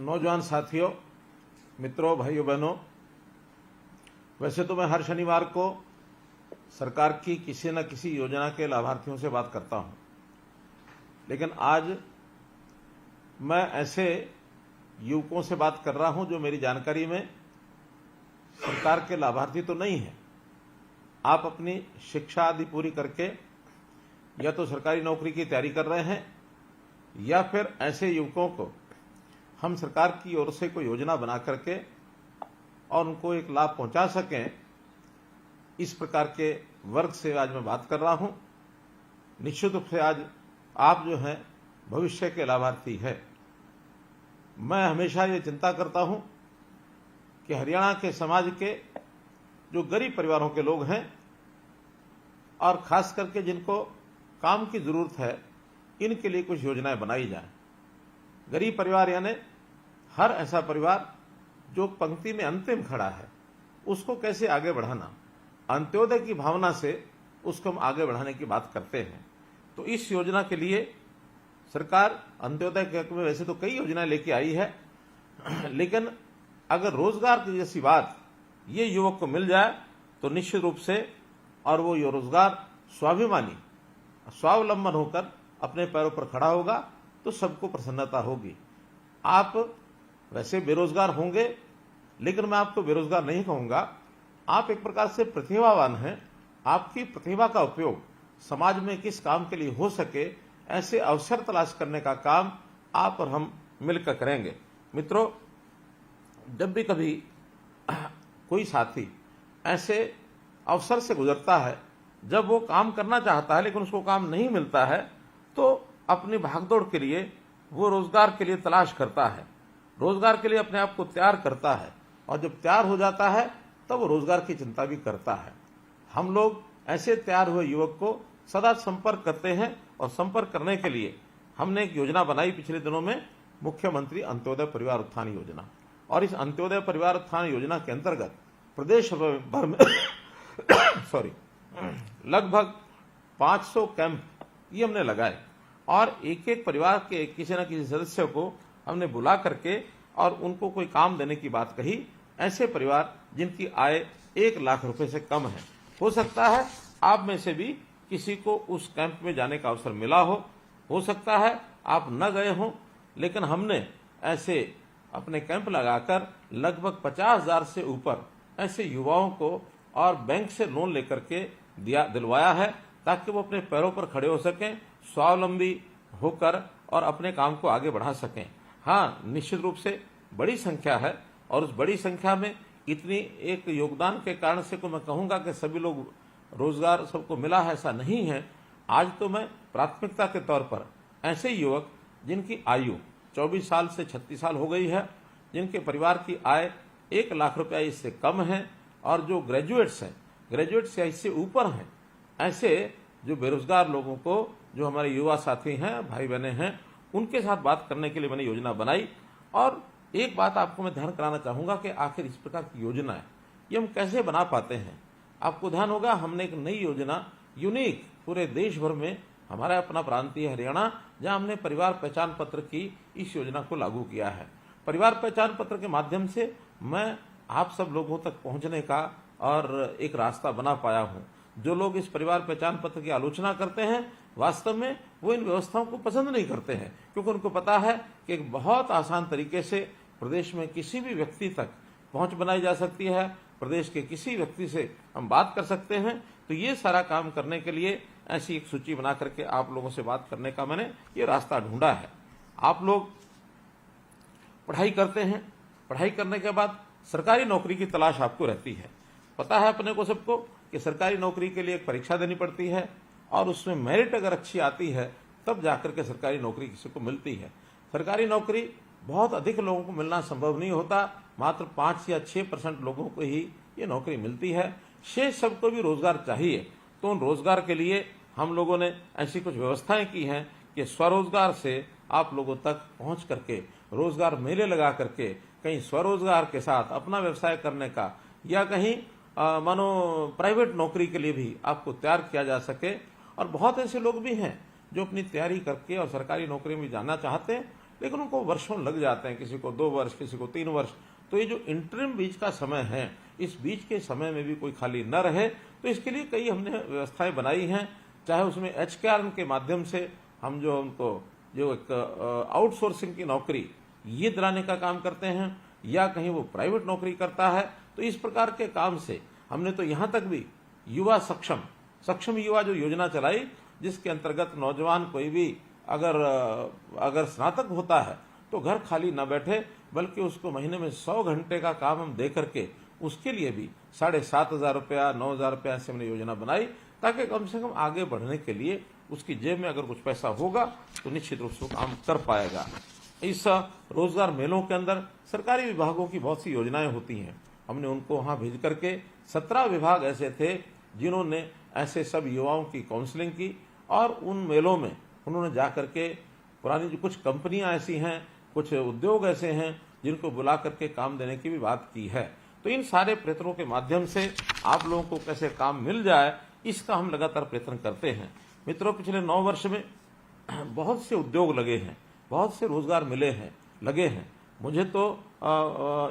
नौजवान साथियों, मित्रों, भाइयों बहनों, वैसे तो मैं हर शनिवार को सरकार की किसी न किसी योजना के लाभार्थियों से बात करता हूं, लेकिन आज मैं ऐसे युवकों से बात कर रहा हूं जो मेरी जानकारी में सरकार के लाभार्थी तो नहीं है। आप अपनी शिक्षा आदि पूरी करके या तो सरकारी नौकरी की तैयारी कर रहे हैं या फिर ऐसे युवकों को हम सरकार की ओर से कोई योजना बना करके और उनको एक लाभ पहुंचा सकें, इस प्रकार के वर्ग से आज मैं बात कर रहा हूं। निश्चित रूप से आज आप जो हैं भविष्य के लाभार्थी है। मैं हमेशा ये चिंता करता हूं कि हरियाणा के समाज के जो गरीब परिवारों के लोग हैं और खास करके जिनको काम की जरूरत है, इनके लिए कुछ योजनाएं बनाई जाए। गरीब परिवार यानी हर ऐसा परिवार जो पंक्ति में अंतिम खड़ा है, उसको कैसे आगे बढ़ाना, अंत्योदय की भावना से उसको हम आगे बढ़ाने की बात करते हैं। तो इस योजना के लिए सरकार अंत्योदय के हक में वैसे तो कई योजनाएं लेके आई है, लेकिन अगर रोजगार की जैसी बात ये युवक को मिल जाए तो निश्चित रूप से और वो ये रोजगार स्वाभिमानी स्वावलंबन होकर अपने पैरों पर खड़ा होगा तो सबको प्रसन्नता होगी। आप वैसे बेरोजगार होंगे, लेकिन मैं आपको बेरोजगार नहीं कहूंगा। आप एक प्रकार से प्रतिभावान हैं। आपकी प्रतिभा का उपयोग समाज में किस काम के लिए हो सके, ऐसे अवसर तलाश करने का काम आप और हम मिलकर करेंगे। मित्रों, जब भी कभी कोई साथी ऐसे अवसर से गुजरता है जब वो काम करना चाहता है लेकिन उसको काम नहीं मिलता है, तो अपनी भागदौड़ के लिए वो रोजगार के लिए तलाश करता है, रोजगार के लिए अपने आप को तैयार करता है, और जब तैयार हो जाता है तब वो रोजगार की चिंता भी करता है। हम लोग ऐसे तैयार हुए युवक को सदा संपर्क करते हैं, और संपर्क करने के लिए हमने एक योजना बनाई पिछले दिनों में, मुख्यमंत्री अंत्योदय परिवार उत्थान योजना। और इस अंत्योदय परिवार उत्थान योजना के अंतर्गत प्रदेश भर में लगभग 500 कैंप ये हमने लगाए, और एक एक परिवार के किसी न किसी सदस्य को हमने बुला करके और उनको कोई काम देने की बात कही। ऐसे परिवार जिनकी आय 1 लाख रुपए से कम है, हो सकता है आप में से भी किसी को उस कैंप में जाने का अवसर मिला हो सकता है आप न गए हों, लेकिन हमने ऐसे अपने कैंप लगाकर लगभग 50,000 से ऊपर ऐसे युवाओं को और बैंक से लोन लेकर के दिलवाया है, ताकि वो अपने पैरों पर खड़े हो सकें, स्वावलंबी होकर और अपने काम को आगे बढ़ा सकें। हाँ, निश्चित रूप से बड़ी संख्या है, और उस बड़ी संख्या में इतनी एक योगदान के कारण से को मैं कहूंगा कि सभी लोग रोजगार सबको मिला है, ऐसा नहीं है। आज तो मैं प्राथमिकता के तौर पर ऐसे युवक जिनकी आयु 24 साल से 36 साल हो गई है, जिनके परिवार की आय 1 लाख रुपया इससे कम है, और जो ग्रेजुएट्स हैं, ग्रेजुएट से इससे ऊपर हैं, ऐसे जो बेरोजगार लोगों को, जो हमारे युवा साथी हैं, भाई बहने हैं, उनके साथ बात करने के लिए मैंने योजना बनाई। और एक बात आपको मैं ध्यान कराना चाहूंगा कि आखिर इस प्रकार की योजना है ये हम कैसे बना पाते हैं। आपको ध्यान होगा, हमने एक नई योजना यूनिक पूरे देश भर में, हमारा अपना प्रांतीय हरियाणा, जहां हमने परिवार पहचान पत्र की इस योजना को लागू किया है। परिवार पहचान पत्र के माध्यम से मैं आप सब लोगों तक पहुंचने का और एक रास्ता बना पाया हूं। जो लोग इस परिवार पहचान पत्र की आलोचना करते हैं, वास्तव में वो इन व्यवस्थाओं को पसंद नहीं करते हैं, क्योंकि उनको पता है कि एक बहुत आसान तरीके से प्रदेश में किसी भी व्यक्ति तक पहुंच बनाई जा सकती है, प्रदेश के किसी व्यक्ति से हम बात कर सकते हैं। तो ये सारा काम करने के लिए ऐसी एक सूची बना करके आप लोगों से बात करने का मैंने ये रास्ता ढूंढा है। आप लोग पढ़ाई करते हैं, पढ़ाई करने के बाद सरकारी नौकरी की तलाश आपको रहती है। पता है अपने को सबको कि सरकारी नौकरी के लिए एक परीक्षा देनी पड़ती है, और उसमें मेरिट अगर अच्छी आती है तब जाकर के सरकारी नौकरी किसी को मिलती है। सरकारी नौकरी बहुत अधिक लोगों को मिलना संभव नहीं होता, मात्र 5 या 6% लोगों को ही ये नौकरी मिलती है। शेष सबको भी रोजगार चाहिए। तो उन रोजगार के लिए हम लोगों ने ऐसी कुछ व्यवस्थाएं की हैं कि स्वरोजगार से आप लोगों तक पहुंच करके, रोजगार मेले लगा करके, कहीं स्वरोजगार के साथ अपना व्यवसाय करने का, या कहीं मानो प्राइवेट नौकरी के लिए भी आपको तैयार किया जा सके। और बहुत ऐसे लोग भी हैं जो अपनी तैयारी करके और सरकारी नौकरी में जाना चाहते हैं, लेकिन उनको वर्षों लग जाते हैं, किसी को 2 वर्ष, किसी को 3 वर्ष। तो ये जो इंटरिम बीच का समय है, इस बीच के समय में भी कोई खाली न रहे, तो इसके लिए कई हमने व्यवस्थाएं बनाई हैं। चाहे उसमें HKRN के माध्यम से हम जो उनको जो एक आउटसोर्सिंग की नौकरी ये दिलाने का काम करते हैं, या कहीं वो प्राइवेट नौकरी करता है, तो इस प्रकार के काम से हमने तो यहां तक भी युवा सक्षम युवा जो योजना चलाई, जिसके अंतर्गत नौजवान कोई भी अगर स्नातक होता है तो घर खाली न बैठे, बल्कि उसको महीने में 100 घंटे का काम हम दे करके उसके लिए भी 7,500 रुपया, 9,000 रुपया से हमने योजना बनाई, ताकि कम से कम आगे बढ़ने के लिए उसकी जेब में अगर कुछ पैसा होगा तो निश्चित रूप से काम कर पाएगा। इस रोजगार मेलों के अंदर सरकारी विभागों की बहुत सी योजनाएं होती हैं। हमने उनको वहां भेज करके 17 विभाग ऐसे थे जिन्होंने ऐसे सब युवाओं की काउंसलिंग की, और उन मेलों में उन्होंने जाकर के पुरानी जो कुछ कंपनियां ऐसी हैं, कुछ उद्योग ऐसे हैं जिनको बुला करके काम देने की भी बात की है। तो इन सारे प्रयत्नों के माध्यम से आप लोगों को कैसे काम मिल जाए, इसका हम लगातार प्रयत्न करते हैं। मित्रों, पिछले 9 वर्ष में बहुत से उद्योग लगे हैं, बहुत से रोजगार लगे हैं। मुझे तो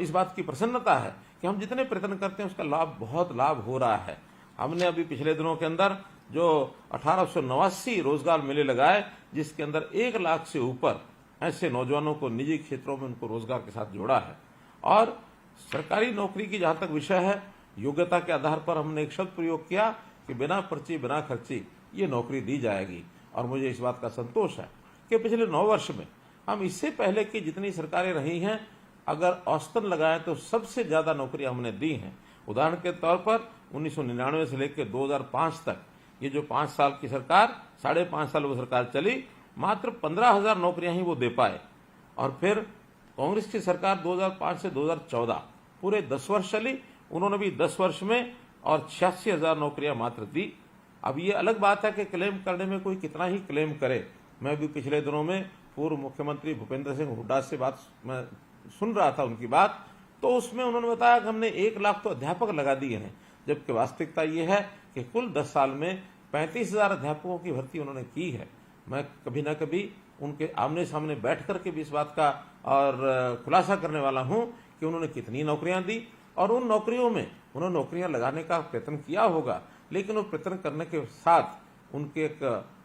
इस बात की प्रसन्नता है कि हम जितने प्रयत्न करते हैं उसका बहुत लाभ हो रहा है। हमने अभी पिछले दिनों के अंदर जो 1889 रोजगार मेले लगाए, जिसके अंदर 1 लाख से ऊपर ऐसे नौजवानों को निजी क्षेत्रों में उनको रोजगार के साथ जोड़ा है। और सरकारी नौकरी की जहां तक विषय है, योग्यता के आधार पर हमने एक शब्द प्रयोग किया कि बिना पर्ची बिना खर्ची ये नौकरी दी जाएगी। और मुझे इस बात का संतोष है कि पिछले 9 वर्ष में हम इससे पहले की जितनी सरकारें रही हैं, अगर औसतन लगाएं तो सबसे ज्यादा नौकरियां हमने दी हैं। उदाहरण के तौर पर 1999 से लेकर 2005 तक ये जो 5 साल की सरकार, 5.5 साल वो सरकार चली, मात्र 15,000 नौकरियां ही वो दे पाए। और फिर कांग्रेस की सरकार 2005 से 2014 पूरे 10 वर्ष चली, उन्होंने भी 10 वर्ष में और 86,000 नौकरियां मात्र दी। अब ये अलग बात है कि क्लेम करने में कोई कितना ही क्लेम करे। मैं भी पिछले दिनों में पूर्व मुख्यमंत्री भूपेंद्र सिंह हुड्डा से बात मैं सुन रहा था उनकी बात, तो उसमें उन्होंने बताया कि हमने 1 लाख तो अध्यापक लगा दिए हैं, जबकि वास्तविकता ये है कि कुल 10 साल में 35,000 अध्यापकों की भर्ती उन्होंने की है। मैं कभी न कभी उनके आमने सामने बैठ करके भी इस बात का और खुलासा करने वाला हूं कि उन्होंने कितनी नौकरियां दी, और उन नौकरियों में उन्होंने नौकरियां लगाने का प्रयत्न किया होगा, लेकिन वो प्रयत्न करने के साथ उनके एक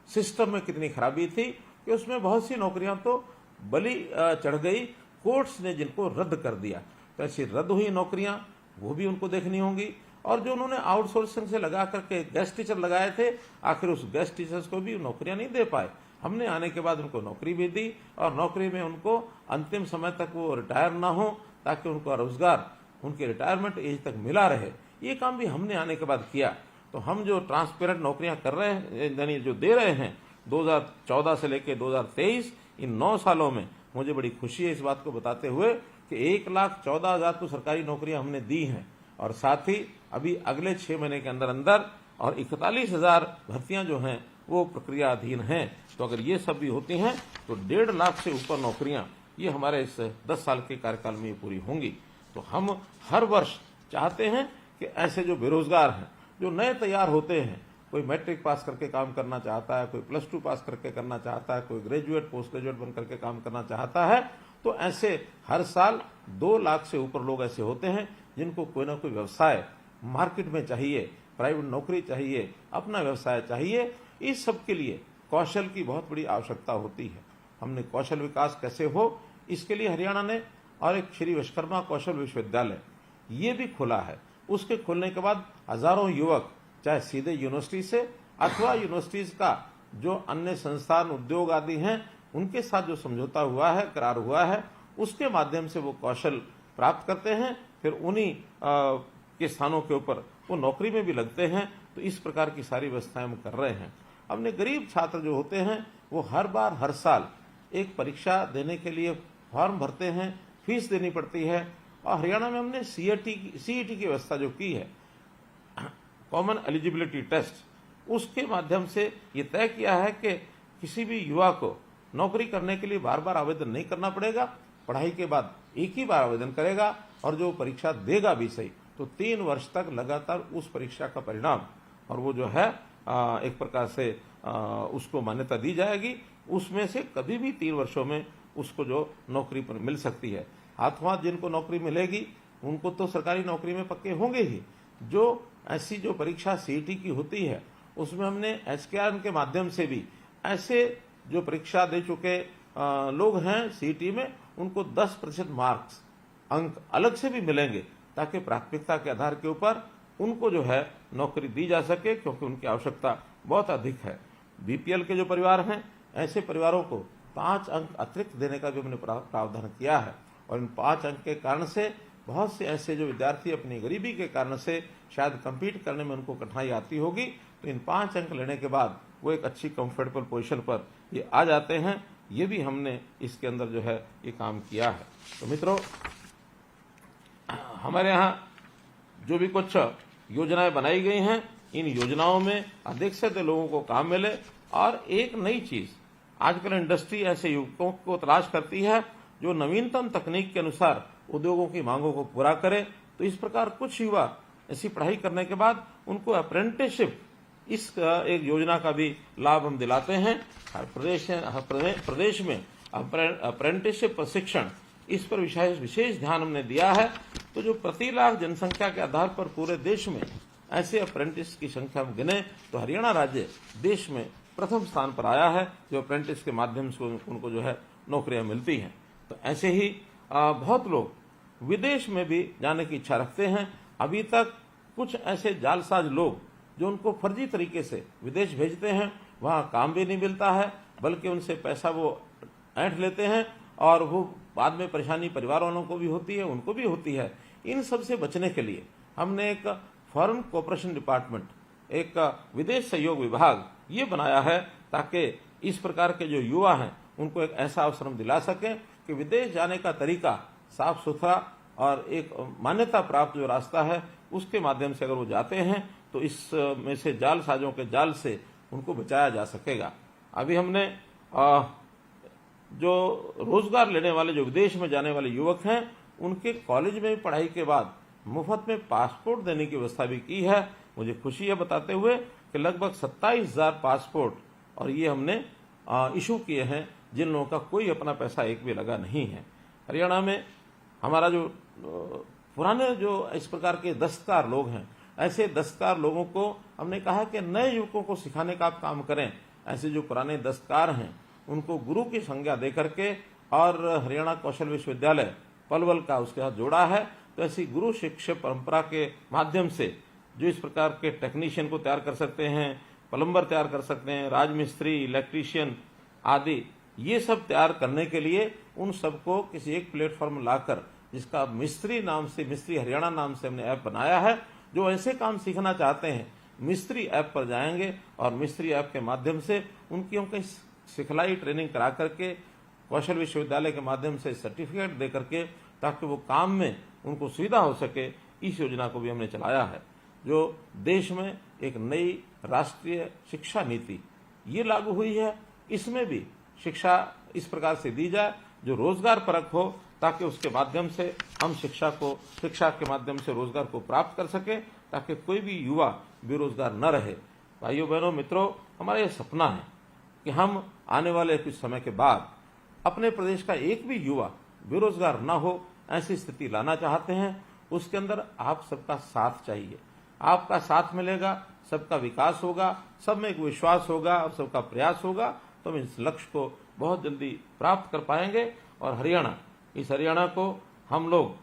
सिस्टम में कितनी खराबी थी कि उसमें बहुत सी नौकरियां तो बलि चढ़ गई, कोर्ट्स ने जिनको रद्द कर दिया। तो ऐसी रद्द हुई नौकरियां वो भी उनको देखनी होंगी। और जो उन्होंने आउटसोर्सिंग से लगा करके गेस्ट टीचर लगाए थे, आखिर उस गेस्ट टीचर्स को भी नौकरियां नहीं दे पाए। हमने आने के बाद उनको नौकरी भी दी, और नौकरी में उनको अंतिम समय तक वो रिटायर ना हो, ताकि उनको रोजगार उनके रिटायरमेंट एज तक मिला रहे। ये काम भी हमने आने के बाद किया। तो हम जो ट्रांसपेरेंट नौकरियां कर रहे हैं, यानी जो दे रहे हैं 2014 से लेकर 2023, इन 9 सालों में मुझे बड़ी खुशी है इस बात को बताते हुए कि 1,14,000 तो सरकारी नौकरियां हमने दी हैं, और साथ ही अभी अगले 6 महीने के अंदर अंदर और 41,000 भर्तियां जो हैं वो प्रक्रियाधीन हैं। तो अगर ये सब भी होती हैं तो 1.5 लाख से ऊपर नौकरियां ये हमारे इस 10 साल के कार्यकाल में ये पूरी होंगी। तो हम हर वर्ष चाहते हैं कि ऐसे जो बेरोजगार हैं, जो नए तैयार होते हैं, कोई मैट्रिक पास करके काम करना चाहता है, कोई +2 पास करके करना चाहता है, कोई ग्रेजुएट पोस्ट ग्रेजुएट बन करके काम करना चाहता है, तो ऐसे हर साल 2 लाख से ऊपर लोग ऐसे होते हैं जिनको कोई ना कोई व्यवसाय मार्केट में चाहिए, प्राइवेट नौकरी चाहिए, अपना व्यवसाय चाहिए। इस सब के लिए कौशल की बहुत बड़ी आवश्यकता होती है। हमने कौशल विकास कैसे हो, इसके लिए हरियाणा ने और एक श्री विश्वकर्मा कौशल विश्वविद्यालय ये भी खुला है। उसके खुलने के बाद हजारों युवक चाहे सीधे यूनिवर्सिटी से अथवा यूनिवर्सिटीज का जो अन्य संस्थान उद्योग आदि हैं उनके साथ जो समझौता हुआ है, करार हुआ है, उसके माध्यम से वो कौशल प्राप्त करते हैं, फिर उन्हीं के स्थानों के ऊपर वो नौकरी में भी लगते हैं। तो इस प्रकार की सारी व्यवस्थाएं हम कर रहे हैं। हमने गरीब छात्र जो होते हैं वो हर साल एक परीक्षा देने के लिए फॉर्म भरते हैं, फीस देनी पड़ती है। और हरियाणा में हमने सीईटी की व्यवस्था जो की है, कॉमन एलिजिबिलिटी टेस्ट, उसके माध्यम से ये तय किया है कि किसी भी युवा को नौकरी करने के लिए बार बार आवेदन नहीं करना पड़ेगा। पढ़ाई के बाद एक ही बार आवेदन करेगा, और जो परीक्षा देगा भी सही तो 3 वर्ष तक लगातार उस परीक्षा का परिणाम और वो जो है एक प्रकार से उसको मान्यता दी जाएगी। उसमें से कभी भी 3 वर्षों में उसको जो नौकरी पर मिल सकती है। हाथों हाथ जिनको नौकरी मिलेगी उनको तो सरकारी नौकरी में पक्के होंगे ही। जो ऐसी जो परीक्षा सीईटी की होती है उसमें हमने एसकेआर के माध्यम से भी ऐसे जो परीक्षा दे चुके लोग हैं सीईटी में, उनको 10% मार्क्स अंक अलग से भी मिलेंगे, ताकि प्राथमिकता के आधार के ऊपर उनको जो है नौकरी दी जा सके, क्योंकि उनकी आवश्यकता बहुत अधिक है। बीपीएल के जो परिवार हैं, ऐसे परिवारों को 5 अंक अतिरिक्त देने का भी हमने प्रावधान किया है। और इन 5 अंक के कारण से बहुत से ऐसे जो विद्यार्थी अपनी गरीबी के कारण से शायद कम्पीट करने में उनको कठिनाई आती होगी, तो इन 5 अंक लेने के बाद वो एक अच्छी कंफर्टेबल पोजीशन पर ये आ जाते हैं। ये भी हमने इसके अंदर जो है ये काम किया है। तो मित्रों, हमारे यहाँ जो भी कुछ योजनाएं बनाई गई हैं, इन योजनाओं में अधिक से अधिक लोगों को काम मिले। और एक नई चीज, आजकल इंडस्ट्री ऐसे युवकों को तलाश करती है जो नवीनतम तकनीक के अनुसार उद्योगों की मांगों को पूरा करे। तो इस प्रकार कुछ युवा ऐसी पढ़ाई करने के बाद उनको अप्रेंटिसशिप, इस एक योजना का भी लाभ हम दिलाते हैं। हर प्रदेश में अप्रेंटिसशिप प्रशिक्षण, इस पर विशेष ध्यान हमने दिया है। तो जो प्रति लाख जनसंख्या के आधार पर पूरे देश में ऐसे अप्रेंटिस की संख्या हम गिने तो हरियाणा राज्य देश में प्रथम स्थान पर आया है, जो अप्रेंटिस के माध्यम से उनको जो है नौकरियां मिलती हैं। तो ऐसे ही बहुत लोग विदेश में भी जाने की इच्छा रखते हैं। अभी तक कुछ ऐसे जालसाज लोग जो उनको फर्जी तरीके से विदेश भेजते हैं, वहां काम भी नहीं मिलता है, बल्कि उनसे पैसा वो ऐंठ लेते हैं और वो बाद में परेशानी परिवार वालों को भी होती है, उनको भी होती है। इन सब से बचने के लिए हमने एक फॉरेन कोऑपरेशन डिपार्टमेंट, एक विदेश सहयोग विभाग ये बनाया है, ताकि इस प्रकार के जो युवा हैं उनको एक ऐसा अवसर हम दिला सकें कि विदेश जाने का तरीका साफ सुथरा और एक मान्यता प्राप्त जो रास्ता है उसके माध्यम से अगर वो जाते हैं तो इसमें से जालसाजों के जाल से उनको बचाया जा सकेगा। अभी हमने जो रोजगार लेने वाले, जो विदेश में जाने वाले युवक हैं, उनके कॉलेज में पढ़ाई के बाद मुफ्त में पासपोर्ट देने की व्यवस्था भी की है। मुझे खुशी है बताते हुए कि लगभग 27,000 पासपोर्ट और ये हमने इशू किए हैं, जिन लोगों का कोई अपना पैसा एक भी लगा नहीं है। हरियाणा में हमारा जो पुराने जो इस प्रकार के दस्तकार लोग हैं, ऐसे दस्तकार लोगों को हमने कहा कि नए युवकों को सिखाने का आप काम करें। ऐसे जो पुराने दस्तकार हैं उनको गुरु की संज्ञा दे करके, और हरियाणा कौशल विश्वविद्यालय पलवल का उसके साथ जोड़ा है। तो ऐसी गुरु शिक्षा परंपरा के माध्यम से जो इस प्रकार के टेक्नीशियन को तैयार कर सकते हैं, प्लम्बर तैयार कर सकते हैं, राजमिस्त्री, इलेक्ट्रीशियन आदि, ये सब तैयार करने के लिए उन सबको किसी एक प्लेटफॉर्म लाकर, जिसका मिस्त्री नाम से, मिस्त्री हरियाणा नाम से हमने ऐप बनाया है। जो ऐसे काम सीखना चाहते हैं मिस्त्री ऐप पर जाएंगे और मिस्त्री ऐप के माध्यम से उनकी हम कहीं सिखलाई ट्रेनिंग करा करके कौशल विश्वविद्यालय के माध्यम से सर्टिफिकेट दे करके, ताकि वो काम में उनको सुविधा हो सके, इस योजना को भी हमने चलाया है। जो देश में एक नई राष्ट्रीय शिक्षा नीति ये लागू हुई है, इसमें भी शिक्षा इस प्रकार से दी जाए जो रोजगार परक हो, ताकि उसके माध्यम से हम शिक्षा के माध्यम से रोजगार को प्राप्त कर सके, ताकि कोई भी युवा बेरोजगार न रहे। भाइयों बहनों मित्रों, हमारा ये सपना है कि हम आने वाले कुछ समय के बाद अपने प्रदेश का एक भी युवा बेरोजगार न हो, ऐसी स्थिति लाना चाहते हैं। उसके अंदर आप सबका साथ चाहिए। आपका साथ मिलेगा, सबका विकास होगा, सब में एक विश्वास होगा और सबका प्रयास होगा, तो हम इस लक्ष्य को बहुत जल्दी प्राप्त कर पाएंगे। और हरियाणा, इस हरियाणा को हम लोग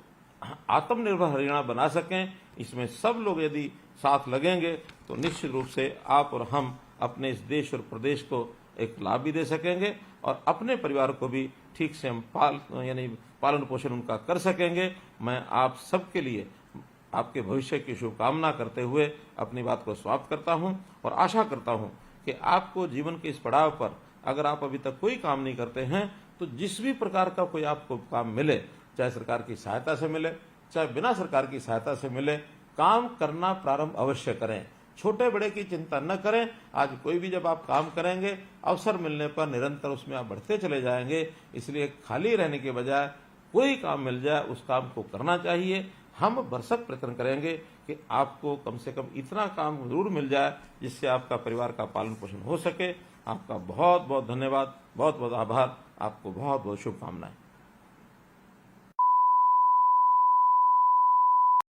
आत्मनिर्भर हरियाणा बना सकें, इसमें सब लोग यदि साथ लगेंगे तो निश्चित रूप से आप और हम अपने इस देश और प्रदेश को एक लाभ भी दे सकेंगे, और अपने परिवार को भी ठीक से हम पालन पोषण उनका कर सकेंगे। मैं आप सबके लिए आपके भविष्य की शुभकामना करते हुए अपनी बात को समाप्त करता हूं, और आशा करता हूं कि आपको जीवन के इस पड़ाव पर अगर आप अभी तक कोई काम नहीं करते हैं, तो जिस भी प्रकार का कोई आपको काम मिले, चाहे सरकार की सहायता से मिले, चाहे बिना सरकार की सहायता से मिले, काम करना प्रारंभ अवश्य करें। छोटे बड़े की चिंता न करें। आज कोई भी जब आप काम करेंगे, अवसर मिलने पर निरंतर उसमें आप बढ़ते चले जाएंगे। इसलिए खाली रहने के बजाय कोई काम मिल जाए उस काम को करना चाहिए। हम भरसक प्रयत्न करेंगे कि आपको कम से कम इतना काम जरूर मिल जाए जिससे आपका परिवार का पालन पोषण हो सके। आपका बहुत बहुत धन्यवाद, बहुत बहुत आभार, आपको बहुत बहुत शुभकामनाएं।